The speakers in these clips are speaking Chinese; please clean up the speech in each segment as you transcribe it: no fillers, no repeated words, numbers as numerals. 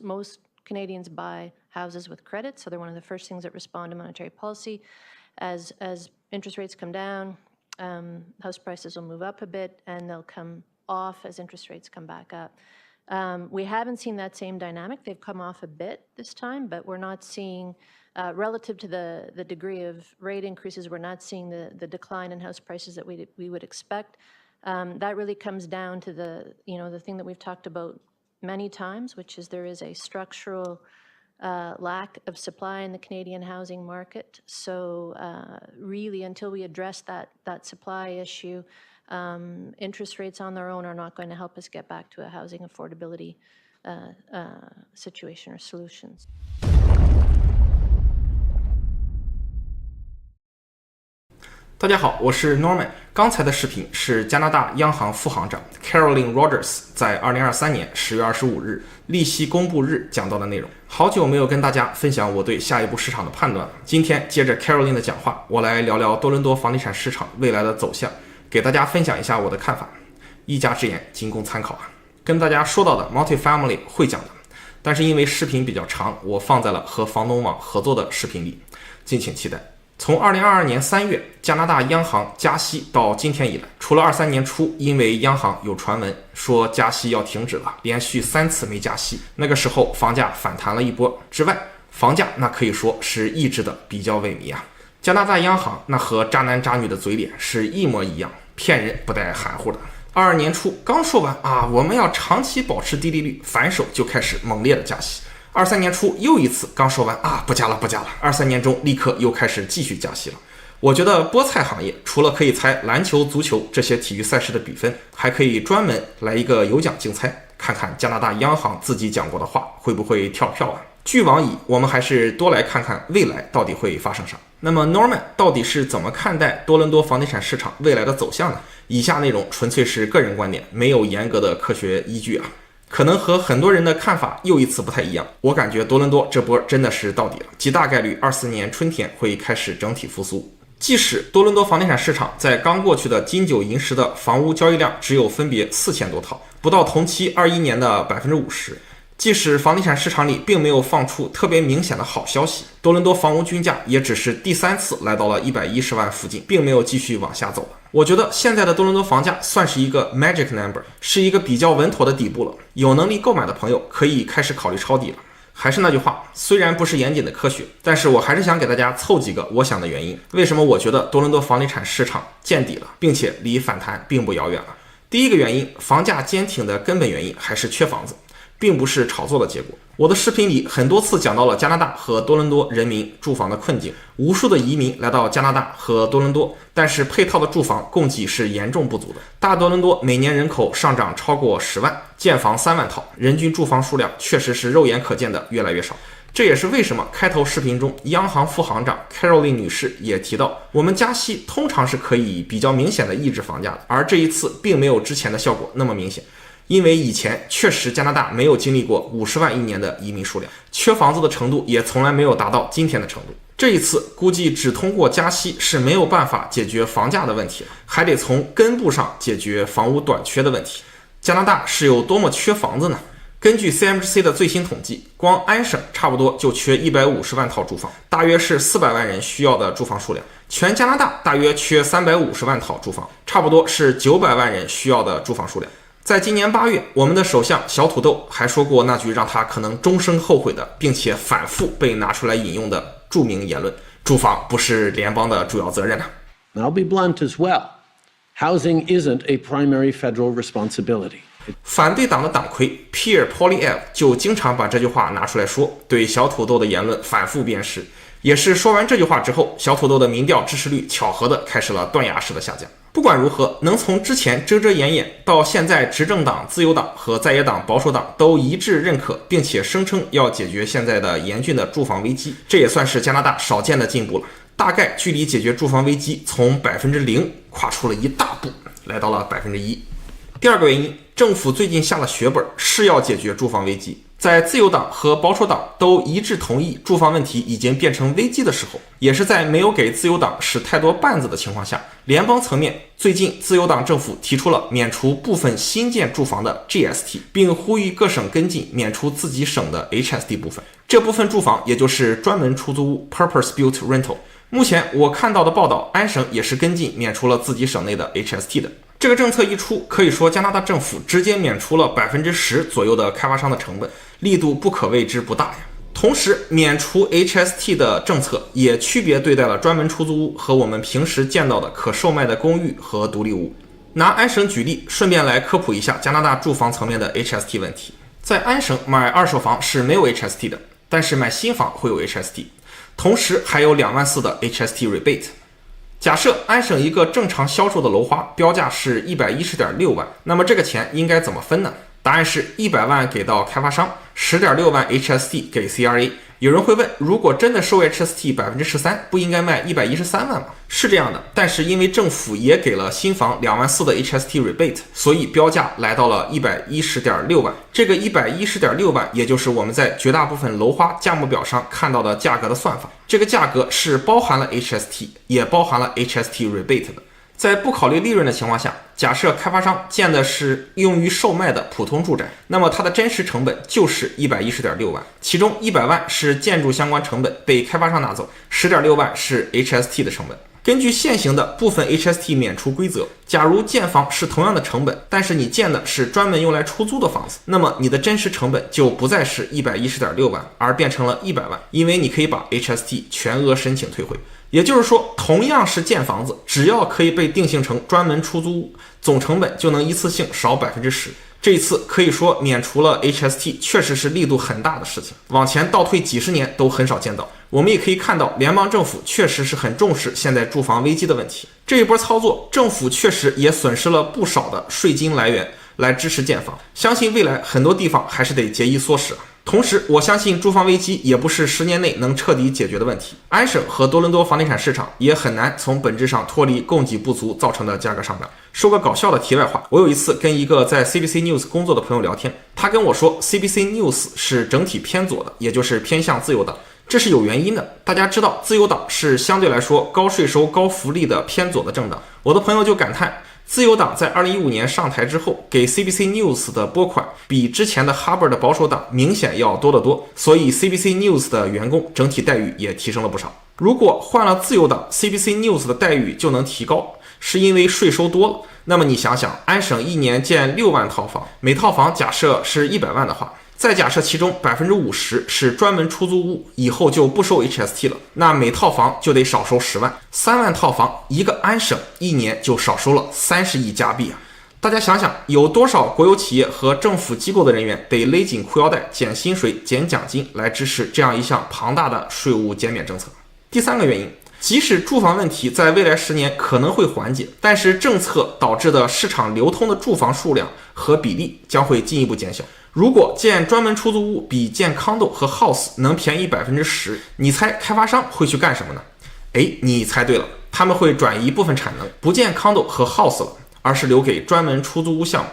most Canadians buy houses with credit, so they're one of the first things that respond to monetary policy. As interest rates come down, house prices will move up a bit, and they'll come off as interest rates come back up. We haven't seen that same dynamic. They've come off a bit this time, but we're not seeing, relative to the degree of rate increases, we're not seeing the decline in house prices that we would expect. That really comes down to the thing that we've talked about many times, which is there is a structural lack of supply in the Canadian housing market. So really, until we address that supply issue, interest rates on their own are not going to help us get back to a housing affordability situation or solutions. 大家好，我是 Norman。刚才的视频是加拿大央行副行长 Caroline Rogers 在2023年10月25日利息公布日讲到的内容。好久没有跟大家分享我对下一步市场的判断了。今天接着 Caroline 的讲话，我来聊聊多伦多房地产市场未来的走向，给大家分享一下我的看法，一家之言，仅供参考啊。跟大家说到的 Multifamily 会讲的，但是因为视频比较长，我放在了和房东网合作的视频里，敬请期待。从2022年3月加拿大央行加息到今天以来，除了23年初因为央行有传闻说加息要停止了，连续3次没加息，那个时候房价反弹了一波之外，房价那可以说是抑制的比较萎靡啊。加拿大央行那和渣男渣女的嘴脸是一模一样，骗人不带含糊的。22年初刚说完我们要长期保持低利率，反手就开始猛烈的加息。23年初又一次刚说完不加了，23年中立刻又开始继续加息了。我觉得菠菜行业除了可以猜篮球、足球这些体育赛事的比分，还可以专门来一个有奖竞猜，看看加拿大央行自己讲过的话会不会跳票啊。据往矣，我们还是多来看看未来到底会发生啥。那么 Norman 到底是怎么看待多伦多房地产市场未来的走向呢？以下内容纯粹是个人观点，没有严格的科学依据啊。可能和很多人的看法又一次不太一样，我感觉多伦多这波真的是到底了，极大概率24年春天会开始整体复苏。即使多伦多房地产市场在刚过去的金九银十的房屋交易量只有分别4000多套，不到同期21年的50%，即使房地产市场里并没有放出特别明显的好消息，多伦多房屋均价也只是第3次来到了110万附近，并没有继续往下走了。我觉得现在的多伦多房价算是一个 magic number， 是一个比较稳妥的底部了，有能力购买的朋友可以开始考虑抄底了。还是那句话，虽然不是严谨的科学，但是我还是想给大家凑几个我想的原因，为什么我觉得多伦多房地产市场见底了，并且离反弹并不遥远了。第一个原因，房价坚挺的根本原因还是缺房子，并不是炒作的结果。我的视频里很多次讲到了加拿大和多伦多人民住房的困境，无数的移民来到加拿大和多伦多，但是配套的住房供给是严重不足的。大多伦多每年人口上涨超过10万，建房3万套，人均住房数量确实是肉眼可见的越来越少。这也是为什么开头视频中央行副行长 Caroline 女士也提到，我们加息通常是可以比较明显的抑制房价的，而这一次并没有之前的效果那么明显。因为以前确实加拿大没有经历过50万一年的移民数量，缺房子的程度也从来没有达到今天的程度。这一次估计只通过加息是没有办法解决房价的问题，还得从根部上解决房屋短缺的问题。加拿大是有多么缺房子呢？根据 CMHC 的最新统计，光安省差不多就缺150万套住房，大约是400万人需要的住房数量。全加拿大大约缺350万套住房，差不多是900万人需要的住房数量。在今年8月，我们的首相小土豆还说过那句让他可能终生后悔的，并且反复被拿出来引用的著名言论：住房不是联邦的主要责任。I'll be blunt as well. Housing isn't a primary federal responsibility. 反对党的党魁 Pierre Poilievre 就经常把这句话拿出来说，对小土豆的言论反复鞭尸。也是说完这句话之后，小土豆的民调支持率巧合的开始了断崖式的下降。不管如何，能从之前遮遮掩掩到现在执政党自由党和在野党保守党都一致认可并且声称要解决现在的严峻的住房危机，这也算是加拿大少见的进步了。大概距离解决住房危机从0%跨出了一大步，来到了1%。第二个原因，政府最近下了血本，是要解决住房危机，在自由党和保守党都一致同意住房问题已经变成危机的时候，也是在没有给自由党使太多绊子的情况下，联邦层面最近自由党政府提出了免除部分新建住房的 GST， 并呼吁各省跟进免除自己省的 HST 部分。这部分住房也就是专门出租屋 Purpose-Built Rental。目前我看到的报道，安省也是跟进免除了自己省内的 HST 的。这个政策一出，可以说加拿大政府直接免除了10%左右的开发商的成本，力度不可谓之不大呀。同时，免除 HST 的政策也区别对待了专门出租屋和我们平时见到的可售卖的公寓和独立屋。拿安省举例，顺便来科普一下加拿大住房层面的 HST 问题。在安省买二手房是没有 HST 的，但是买新房会有 HST， 同时还有24000的 HST rebate。假设安省一个正常销售的楼花标价是110.6万，那么这个钱应该怎么分呢？答案是100万给到开发商，10.6万 HST 给 CRA。有人会问，如果真的收 HST 13%，不应该卖113万吗？是这样的，但是因为政府也给了新房24000的 HST rebate， 所以标价来到了110.6万。这个110.6万，也就是我们在绝大部分楼花价目表上看到的价格的算法。这个价格是包含了 HST， 也包含了 HST rebate 的。在不考虑利润的情况下，假设开发商建的是用于售卖的普通住宅，那么它的真实成本就是110.6万，其中100万是建筑相关成本被开发商拿走，10.6万是 HST 的成本。根据现行的部分 HST 免除规则，假如建房是同样的成本，但是你建的是专门用来出租的房子，那么你的真实成本就不再是110.6万，而变成了100万，因为你可以把 HST 全额申请退回。也就是说，同样是建房子，只要可以被定性成专门出租屋，总成本就能一次性少10%。这一次可以说免除了 HST， 确实是力度很大的事情，往前倒退几十年都很少见到。我们也可以看到，联邦政府确实是很重视现在住房危机的问题。这一波操作，政府确实也损失了不少的税金来源来支持建房，相信未来很多地方还是得节衣缩食。同时，我相信住房危机也不是10年内能彻底解决的问题。安省和多伦多房地产市场也很难从本质上脱离供给不足造成的价格上涨。说个搞笑的题外话，我有一次跟一个在 CBC News 工作的朋友聊天，他跟我说 CBC News 是整体偏左的，也就是偏向自由党。这是有原因的，大家知道自由党是相对来说高税收、高福利的偏左的政党。我的朋友就感叹，自由党在2015年上台之后，给 CBC News 的拨款比之前的 Hubbard 的保守党明显要多得多，所以 CBC News 的员工整体待遇也提升了不少。如果换了自由党， CBC News 的待遇就能提高，是因为税收多了。那么你想想，安省一年建6万套房，每套房假设是100万的话，再假设其中50%是专门出租屋，以后就不收 HST 了，那每套房就得少收10万，3万套房，一个安省一年就少收了30亿加币啊！大家想想，有多少国有企业和政府机构的人员得勒紧裤腰带减薪水、减奖金来支持这样一项庞大的税务减免政策？第三个原因，即使住房问题在未来10年可能会缓解，但是政策导致的市场流通的住房数量和比例将会进一步减小。如果建专门出租屋比建 condo 和 house 能便宜10%，你猜开发商会去干什么呢？你猜对了，他们会转移部分产能，不建 condo 和 house 了，而是留给专门出租屋项目。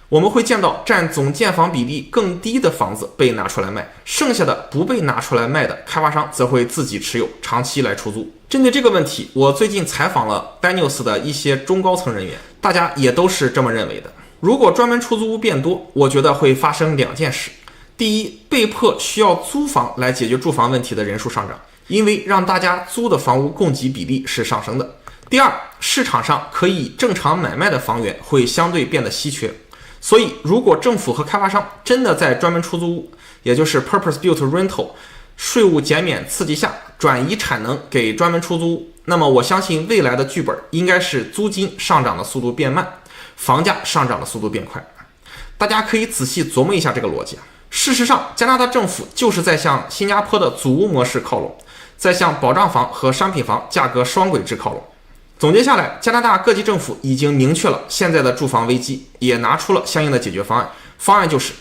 我们会见到占总建房比例更低的房子被拿出来卖，剩下的不被拿出来卖的开发商则会自己持有，长期来出租。针对这个问题，我最近采访了 Daniels 的一些中高层人员，大家也都是这么认为的。如果专门出租屋变多，我觉得会发生2件事。第一，被迫需要租房来解决住房问题的人数上涨，因为让大家租的房屋供给比例是上升的。第二，市场上可以正常买卖的房源会相对变得稀缺。所以，如果政府和开发商真的在专门出租屋，也就是 Purpose-Built Rental 税务减免刺激下转移产能给专门出租屋，那么我相信未来的剧本应该是租金上涨的速度变慢，房价上涨的速度变快。大家可以仔细琢磨一下这个逻辑。事实上，加拿大政府就是在向新加坡的祖屋模式靠拢，在向保障房和商品房价格双轨制靠拢。总结下来，加拿大各级政府已经明确了现在的住房危机，也拿出了相应的解决方案。方案就是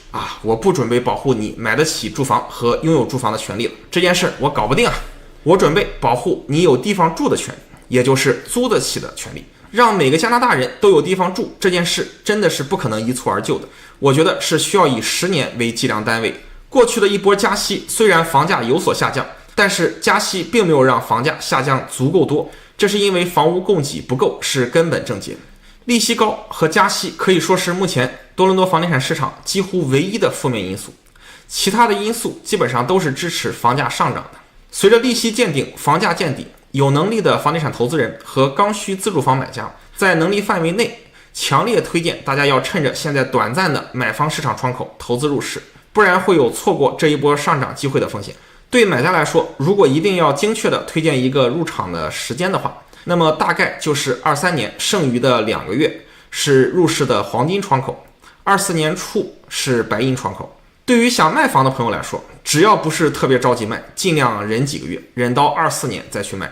我不准备保护你买得起住房和拥有住房的权利了，这件事我搞不定啊。我准备保护你有地方住的权利，也就是租得起的权利。让每个加拿大人都有地方住，这件事真的是不可能一蹴而就的。我觉得是需要以10年为计量单位，过去的一波加息虽然房价有所下降，但是加息并没有让房价下降足够多，这是因为房屋供给不够是根本症结。利息高和加息可以说是目前多伦多房地产市场几乎唯一的负面因素，其他的因素基本上都是支持房价上涨的。随着利息见顶，房价见底，有能力的房地产投资人和刚需自住房买家在能力范围内，强烈推荐大家要趁着现在短暂的买方市场窗口投资入市，不然会有错过这一波上涨机会的风险。对买家来说，如果一定要精确的推荐一个入场的时间的话，那么大概就是23年剩余的2个月是入市的黄金窗口，24年初是白银窗口。对于想卖房的朋友来说，只要不是特别着急卖，尽量忍几个月，忍到24年再去卖，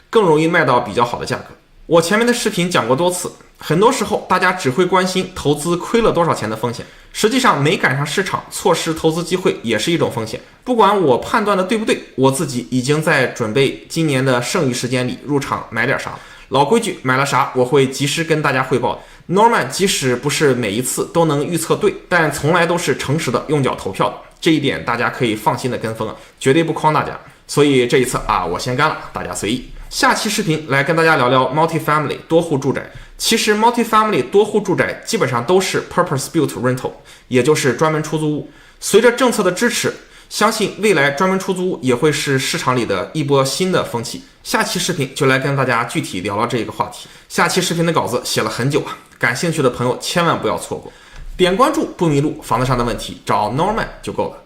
更容易卖到比较好的价格。我前面的视频讲过多次，很多时候大家只会关心投资亏了多少钱的风险，实际上没赶上市场，错失投资机会也是一种风险。不管我判断的对不对，我自己已经在准备今年的剩余时间里入场买点啥了。老规矩，买了啥我会及时跟大家汇报。Norman 即使不是每一次都能预测对，但从来都是诚实的用脚投票的，这一点大家可以放心的跟风啊，绝对不诓大家。所以这一次啊，我先干了，大家随意。下期视频来跟大家聊聊 multifamily 多户住宅。其实 multifamily 多户住宅基本上都是 purpose-built rental， 也就是专门出租屋。随着政策的支持，相信未来专门出租屋也会是市场里的一波新的风气。下期视频就来跟大家具体聊聊这个话题。下期视频的稿子写了很久啊，感兴趣的朋友千万不要错过。点关注不迷路，房子上的问题找 Norman 就够了。